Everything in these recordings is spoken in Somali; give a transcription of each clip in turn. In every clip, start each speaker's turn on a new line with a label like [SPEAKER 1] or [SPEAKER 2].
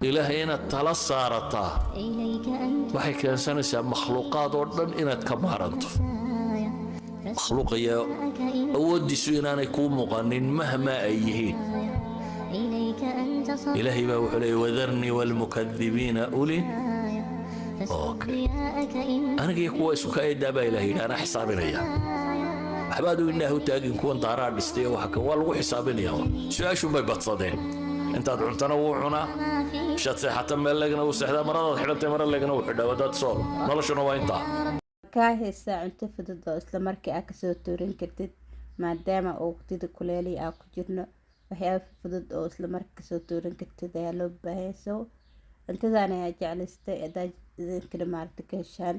[SPEAKER 1] إلهي إن التلصارتا waxay keensanaysaa makhluuqaad oo dhan inaad ka maaranto makhluuq ayaa awoodiisu inaanay kuu muuqanin mahma ay yihiin ilaahay baa wuxuu leeyahy wadarnii walmukadibiina uli aniga iyo kuwa isku kaedaa baa ilahay yidhi anaa xisaabinaya waxbaad u indhaha u taagin kuwan daaraa dhistay waa lagu xisaabinaya su-aashun bay badsadeen intaad cuntana wuu cunaa shaad seexata meel legna wuu seexdaa maradaad xidhantay mara legna wuu xidhaa wadaad sool noloshuna waa intaa
[SPEAKER 2] kaa haysaa cunto fudud oo isla markii aad kasoo tuurin kartid maadaama uu waqtida kuleeli aa ku jirno waxyaaba fudud oo isla markii kasoo tuurin kartid ayaa loo baahaya so cuntadan ayaa jeclaystay hadaad idinkana maaragta ka heshaan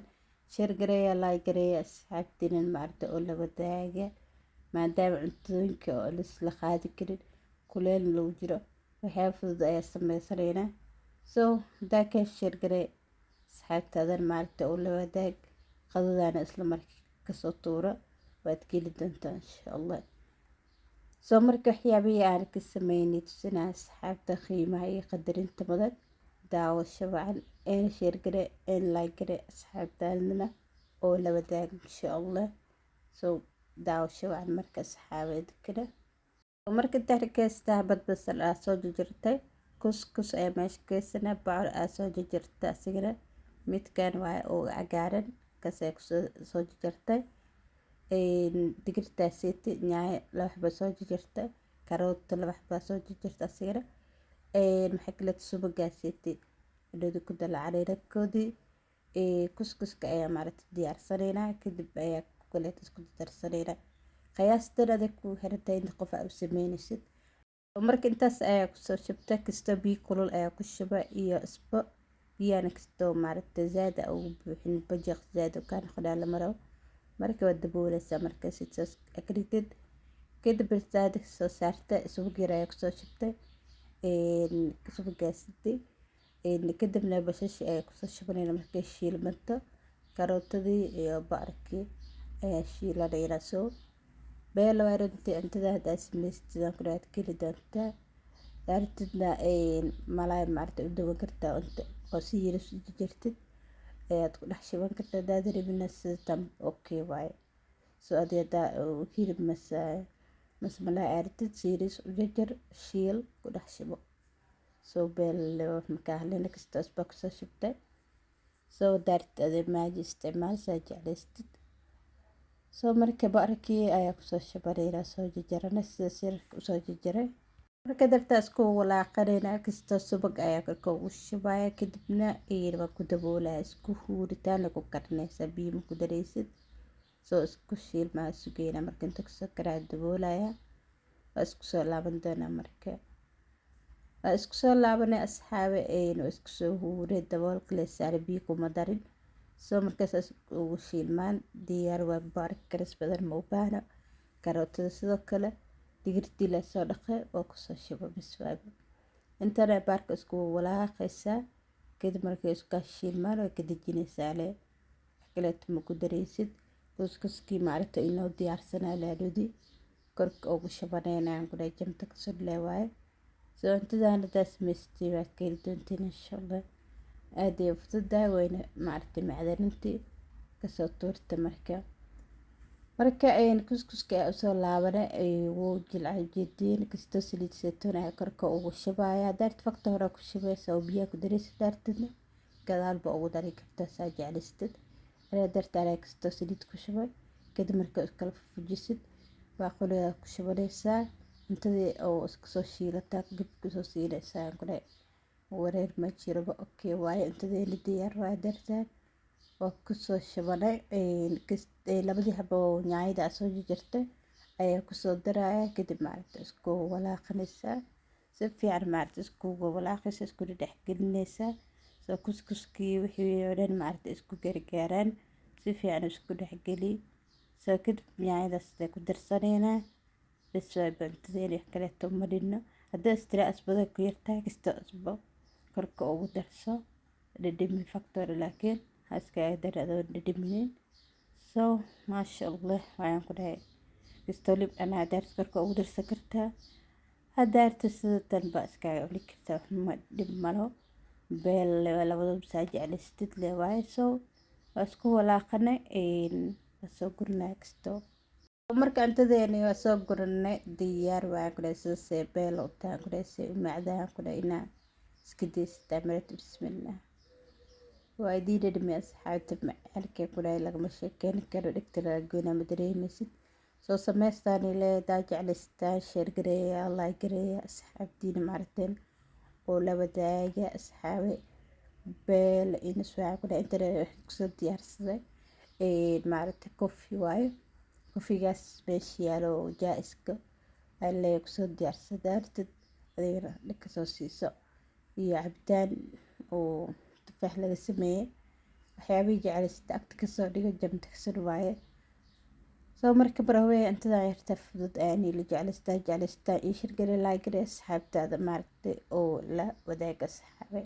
[SPEAKER 2] sheer gareeya laay gareeya asxaabtiinan maaragta oo la wadaaga maadaama cuntooyinka oo laisla qaadi karin kuleel lagu jiro waxyaaba fudud ayaa sameysanaynaa so hadaa ka sheer garee asxaabtaadan maaragta oo la wadaag qadadaana isla markii kasoo tuuro waad geli doontaa insha allah soo marka waxyaabihii aan ka sameynay tusinaa asxaabta qiimaha iyo qadarinta mudan daawasho wacan een sheer gare een like gare asxaabtaadana oo la wadaag insha allah soo daawasho wacan marka asxaabeed kale marka tarkeesta badbasal aa soo jarjartay kuskus ayaa meesha geysana bacor aa soo jarjartay asigana midkan waa oo cagaaran kasee soo jarjartay digirtaasiiti nyaay laba xaba soo jarjartay karoota laba xaba soo jarjartay asigana maxaa kale subagaasiiti dhodi ku dalacanay rabkoodii kuskuska ayaa maaragta diyaarsanaynaa kadib ayaa kaleet isku darsanaynaa qiyaastan adag ku xirantahay inta qof aa u sameynaysid marka intaas ayaa kusoo shubta kastoo biyo kulul ayaa ku shuba iyo isbo biyana kastoo maaragta zaad aa ugu buuxin bajaq zaad oo kaa noqonaa la maro marka waad daboolaysaa markaas saas akridid kadib zaad soo saarta subag yar ayaa kusoo shubtay subagaasiti kadibna bashashi ayaa kusoo shubanayna markay shiilmanto karootadii iyo baarkii ayaa shiilanayna soo beela waa runtii cuntada haddaa samaystidaan ku dhawaad keli doontaa daartidna malaay maaragta u dawan kartaa cunto oo si yiris u jarjartid ayaad ku dhex shiban kartaa hadaad rabina sidan okay waaye soo adi haddaa hilib mas malaay aaratid si yiris u jarjar shiil ku dhex shibo soo beela markaa halina kastaas baa kusoo shubtay soo daartid adee maaji isticmaal saa jeclaystid soo marka baarkii ayaa kusoo shubanayna soo jarjarana sida sirarka usoo jarjaray marka dartaa isku walaaqanayna kastoo subag ayaa korka ugu shubaya kadibna waa ku daboolaya isku huuritaan ku karinaysa biyo ma ku daraysid soo isku shiilmaa sugayna marka inta kasoo karaa daboolaya waa isku soo laaban doonaa marka waa isku soo laabanay asxaabe waa isku soo huuray daboolka la saaray biyo kuma darin soo markaas ugu shiilmaan diyaar waa baarka karis badan ma u baahna karootada sidoo kale digirtii la soo dhaqay oo kusoo shubo biswaaba intana baarka isku walaaqaysaa kadib markay isku shiilmaan oo ka dejinaysaa le kaleeto ma ku daraysid kuskuskii maaragta inoo diyaarsanaa laadhudi korka ugu shubanayna ku dhahay jamta kasoo leewaaye soo cuntadan haddaa samaystay waad ka heli doontiin insha allah aad ay fududahay wayna maaragtay macdanintii kasoo tuurta marka kuskuska ayaa usoo laabana wuu jilcay jeediin kastoo saliid saytuun ayaa korka ugu shubaya daarta fakta hore ku shubaysa oo biyaha ku daraysa daartadna gadaalba ugu dari kartaa saa jeclaystid anaa daarta anaa kastoo saliid ku shubay kadib marka iskala fujisid baaquliga ku shubanaysaa cuntadii oo isku soo shiilataa gab kusoo siinaysaa kule wareer ma jiraba okay waaye cuntadeena diyaar waa dartaan waa kusoo shubanay labadii xabo nyaayada soo jarjartay ayaa kusoo daraya kadib maaragta isku walaaqanaysaa si fiican maaragta isku walaaqaysa isku dhex gelinaysaa soo kuskuskii wixii oo dhan maaragta isku gargaaraan si fiican isku dhex geli soo kadib nyaayadaas ku darsanayna bas waa cuntadeena kaleeto ma dhino haddaa istira asbada ku yartahay kastoo asbo korka ugu darso dhadhami factor laakiin haska darado dhadhaminin so maasha allah waxaan ku dhahay kastoo lib anaa daarta korka ugu darsan kartaa haddaarta sidatan baa iskaaga cuni kartaa ma dhib malo beel labada masaa jeclaystid le waaye so waa isku walaaqanay soo gurnaa kasto marka cuntadeeni waa soo gurnay diyaar waa kudhay sidasee beel u tahan kudhay see u macdaan kudhay inaa iska daystaa marata bismillah waa idii dhadhami asxaabta macaalkee kudhay lagama sheekeyn karo dhigta laagoynaa ma dareemaysid soo samaystaan ilaa daa jeclaystaan sheer gareeya like gareeya asxaabtiina maaragteen oo la wadaaga asxaabe beel ina suuca kudhay intana waxaan kusoo diyaarsaday maaragta coffee waayo koffigaas meesha yaalo jaa-iska alee kusoo diyaarsaday artid adigana dhanka soo siiso iyo cabitaan oo tufaax laga sameeyey waxyaabihii jeclaysata agta kasoo dhigo jamta kasoo dhawaaye soo marka barawee intadaa yarta fudud aanii la jeclaystaa iyo shirgale laagare asxaabtaada maaragtay oo la wadaaga asxaabe